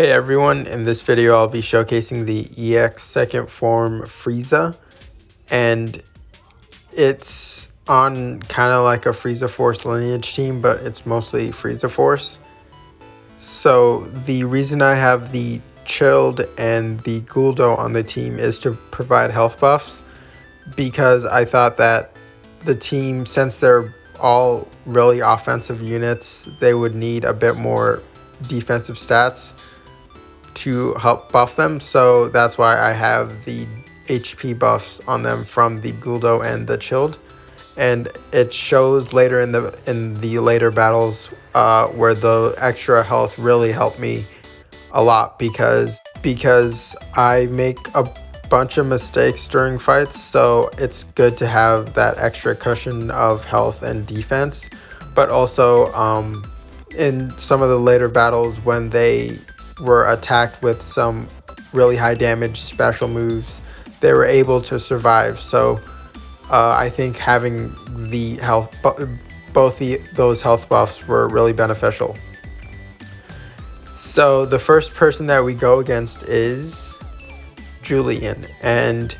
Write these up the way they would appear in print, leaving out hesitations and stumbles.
Hey everyone, in this video I'll be showcasing the EX second form Frieza, and it's on kind of like a Frieza Force lineage team, but it's mostly Frieza Force. So the reason I have the Chilled and the Guldo on the team is to provide health buffs, because I thought that the team, since they're all really offensive units, they would need a bit more defensive stats to help buff them. So that's why I have the HP buffs on them from the Guldo and the Chilled, and it shows later in the later battles where the extra health really helped me a lot, because I make a bunch of mistakes during fights, so it's good to have that extra cushion of health and defense. But also in some of the later battles, when they were attacked with some really high damage special moves, they were able to survive. So I think having the health, those health buffs were really beneficial. So the first person that we go against is Julian, and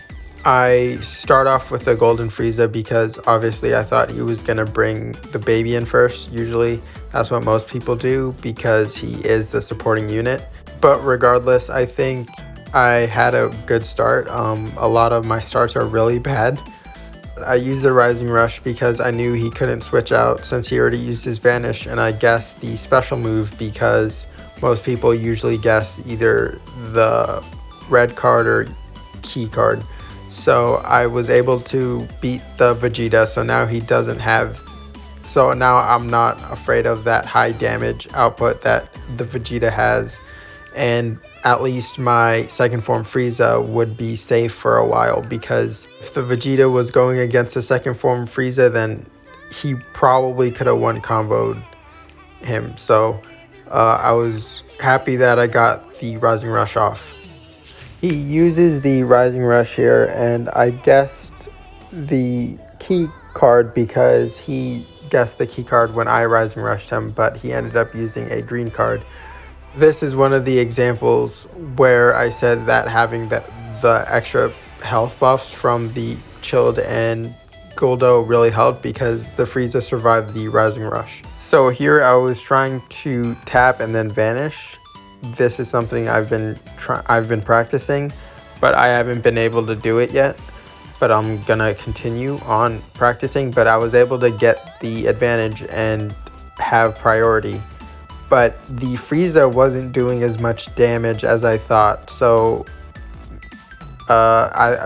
I start off with the Golden Frieza because obviously I thought he was gonna bring the baby in first. Usually that's what most people do because he is the supporting unit. But regardless, I think I had a good start. A lot of my starts are really bad. I used the Rising Rush because I knew he couldn't switch out since he already used his Vanish, and I guessed the special move because most people usually guess either the red card or key card. So I was able to beat the Vegeta, so now he doesn't have, so now I'm not afraid of that high damage output that the Vegeta has, and at least my second form Frieza would be safe for a while, because if the Vegeta was going against the second form Frieza, then he probably could have one comboed him. So I was happy that I got the Rising Rush off. He uses the Rising Rush here, and I guessed the key card because he guessed the key card when I Rising Rushed him, but he ended up using a green card. This is one of the examples where I said that having the extra health buffs from the Chilled and Guldo really helped, because the Frieza survived the Rising Rush. So here I was trying to tap and then vanish. This is something I've been practicing, but I haven't been able to do it yet. But I'm gonna continue on practicing. But I was able to get the advantage and have priority. But the Frieza wasn't doing as much damage as I thought. So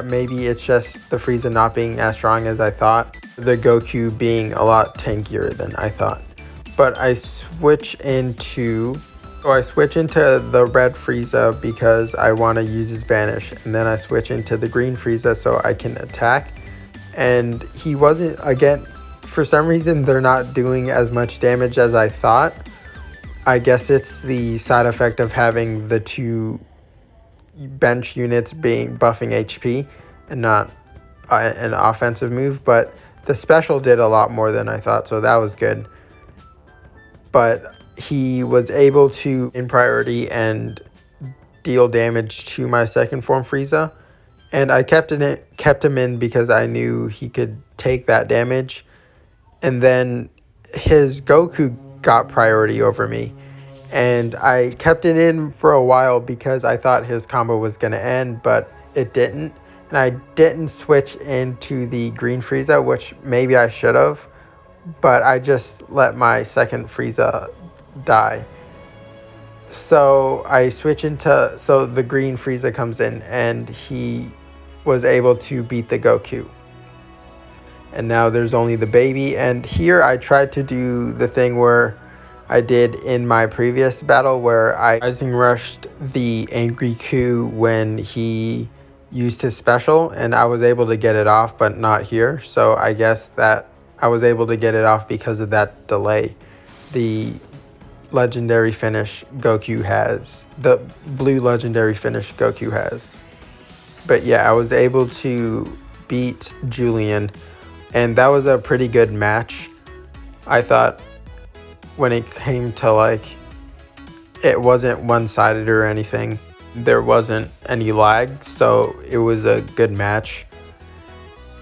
maybe it's just the Frieza not being as strong as I thought. The Goku being a lot tankier than I thought. But I switch into the red Frieza because I want to use his Vanish, and then I switch into the green Frieza so I can attack. And he wasn't, again, for some reason they're not doing as much damage as I thought. I guess it's the side effect of having the two bench units being buffing HP and not an offensive move, but the special did a lot more than I thought, so that was good. But he was able to, in priority, and deal damage to my second form Frieza, and I kept him in because I knew he could take that damage. And then his Goku got priority over me, and I kept it in for a while because I thought his combo was going to end, but it didn't. And I didn't switch into the green Frieza, which maybe I should have, but I just let my second Frieza die. So I switch into, so the green Frieza comes in, and he was able to beat the Goku. And now there's only the baby, and here I tried to do the thing where I did in my previous battle, where I Rising Rushed the Angry Coup when he used his special, and I was able to get it off, but not here. So I guess that I was able to get it off because of that delay. The legendary finish Goku has, the blue legendary finish Goku has. But yeah, I was able to beat Julian, and that was a pretty good match. I thought when it came to like it wasn't one-sided or anything. There wasn't any lag, so it was a good match.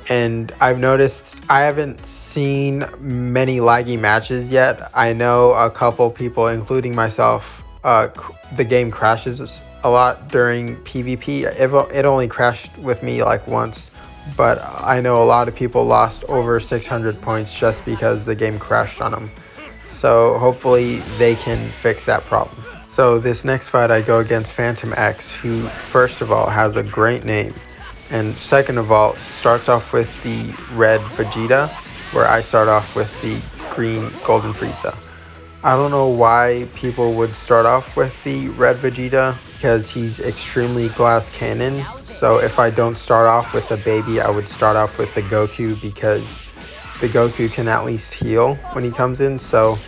And I've noticed I haven't seen many laggy matches yet. I know a couple people, including myself, the game crashes a lot during PvP. It only crashed with me like once, but I know a lot of people lost over 600 points just because the game crashed on them. So hopefully they can fix that problem. So this next fight I go against Phantom X, who first of all has a great name. And second of all, starts off with the red Vegeta, where I start off with the green Golden Frieza. I don't know why people would start off with the red Vegeta, because he's extremely glass cannon. So if I don't start off with the baby, I would start off with the Goku, because the Goku can at least heal when he comes in. So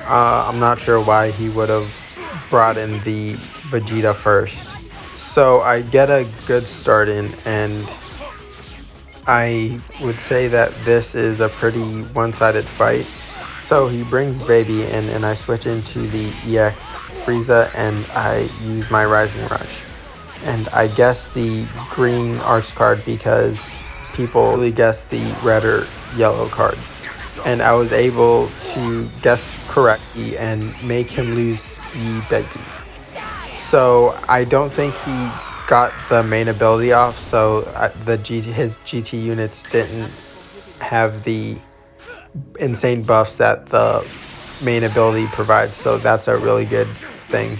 I'm not sure why he would have brought in the Vegeta first. So I get a good start in, and I would say that this is a pretty one-sided fight. So he brings baby in, and I switch into the EX Frieza, and I use my Rising Rush. And I guess the green arts card because people really guess the red or yellow cards. And I was able to guess correctly and make him lose the baby. So I don't think he got the main ability off, so his GT units didn't have the insane buffs that the main ability provides, so that's a really good thing.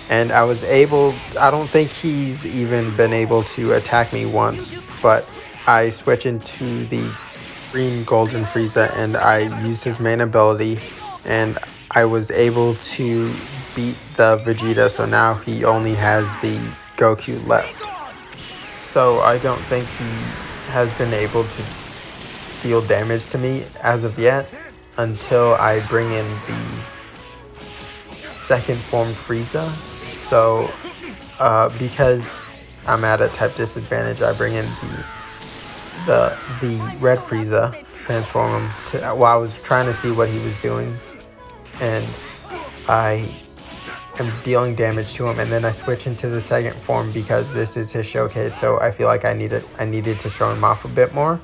And I don't think he's even been able to attack me once, but I switch into the green Golden Frieza and I used his main ability, and I was able to beat the Vegeta, so now he only has the Goku left. So I don't think he has been able to deal damage to me as of yet until I bring in the second form Frieza. So because I'm at a type disadvantage, I bring in the red Frieza, transform him to, well, I was trying to see what he was doing, and I am dealing damage to him, and then I switch into the second form because this is his showcase, so I feel like I needed to show him off a bit more.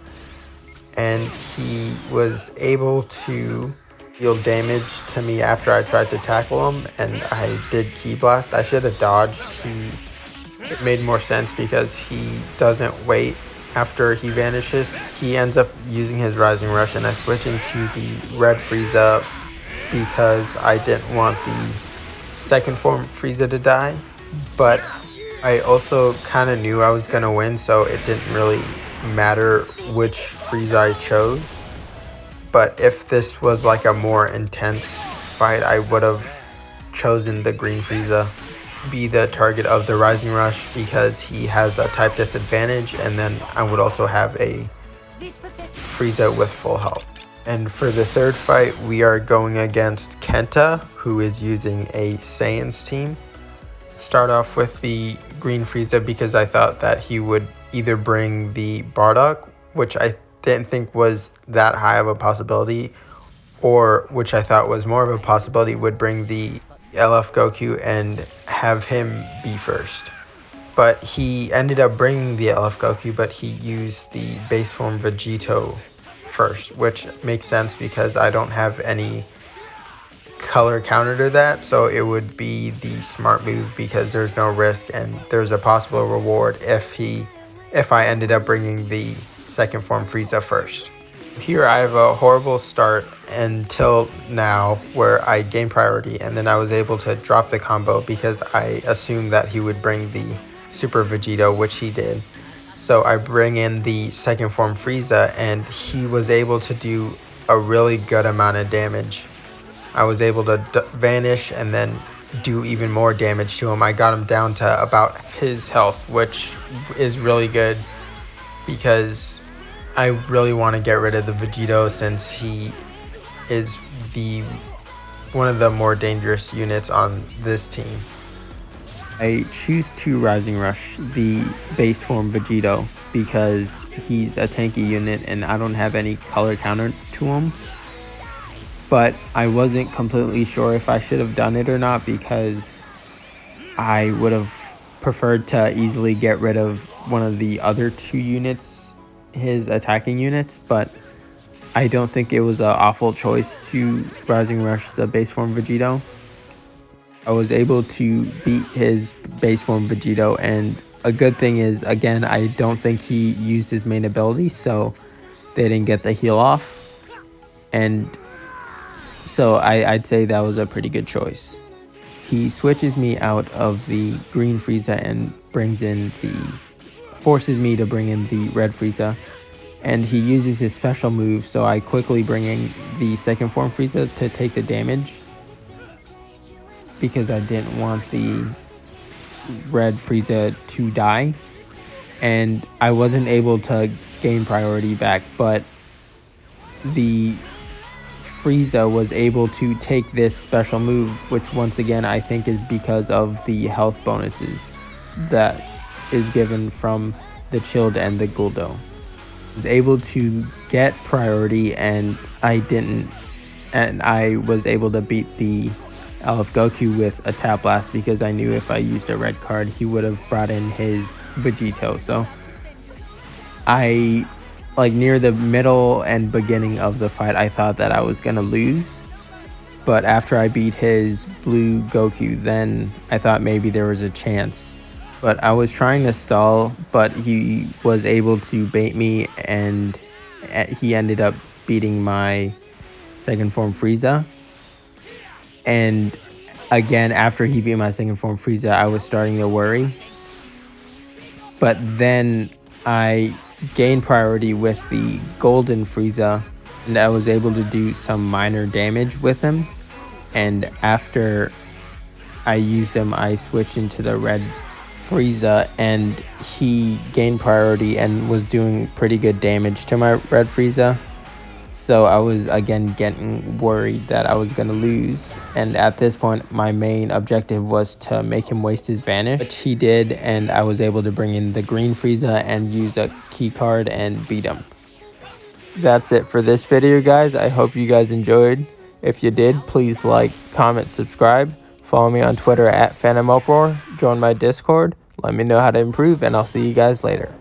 And he was able to deal damage to me after I tried to tackle him, and I did Ki Blast. I should have dodged. It made more sense because he doesn't wait after he vanishes. He ends up using his Rising Rush, and I switch into the red Frieza because I didn't want the second form Frieza to die, but I also kind of knew I was going to win, so it didn't really matter which Frieza I chose. But if this was like a more intense fight, I would have chosen the green Frieza, be the target of the Rising Rush, because he has a type disadvantage, and then I would also have a Frieza with full health. And for the third fight, we are going against Kenta, who is using a Saiyans team. Start off with the green Frieza because I thought that he would either bring the Bardock, which I didn't think was that high of a possibility, or which I thought was more of a possibility, would bring the LF Goku and have him be first. But he ended up bringing the LF Goku, but he used the base form Vegito first, which makes sense because I don't have any color counter to that, so it would be the smart move because there's no risk and there's a possible reward if I ended up bringing the second form Frieza first. Here I have a horrible start until now where I gained priority, and then I was able to drop the combo because I assumed that he would bring the Super Vegito, which he did. So I bring in the second form Frieza, and he was able to do a really good amount of damage. I was able to vanish and then do even more damage to him. I got him down to about his health, which is really good because I really want to get rid of the Vegito since he is one of the more dangerous units on this team. I choose to Rising Rush the base form Vegito because he's a tanky unit and I don't have any color counter to him. but I wasn't completely sure if I should have done it or not, because I would have preferred to easily get rid of one of the other 2 units, his attacking units, but I don't think it was an awful choice to Rising Rush the base form Vegito. I was able to beat his base form Vegito, and a good thing is, again, I don't think he used his main ability, so they didn't get the heal off, and so I'd say that was a pretty good choice. He switches me out of the green Frieza and forces me to bring in the red Frieza, and he uses his special move, so I quickly bring in the second form Frieza to take the damage, because I didn't want the red Frieza to die, and I wasn't able to gain priority back, but the Frieza was able to take this special move, which once again I think is because of the health bonuses that is given from the Chilled and the Guldo. I was able to get priority, and I was able to beat the LF Goku with a Tap Blast, because I knew if I used a red card he would have brought in his Vegito. So near the middle and beginning of the fight, I thought that I was gonna lose, but after I beat his blue Goku, then I thought maybe there was a chance. But I was trying to stall, but he was able to bait me, and he ended up beating my second form Frieza. And again, after he beat my second form Frieza, I was starting to worry, but then I gained priority with the golden Frieza, and I was able to do some minor damage with him, and after I used him, I switched into the red Frieza, and he gained priority and was doing pretty good damage to my red Frieza. So I was again getting worried that I was going to lose, and at this point my main objective was to make him waste his Vanish, which he did, and I was able to bring in the green Frieza and use a key card and beat him. That's it for this video, guys. I hope you guys enjoyed. If you did, please like, comment, subscribe, follow me on Twitter at Phantom Uproar, join my Discord, let me know how to improve, and I'll see you guys later.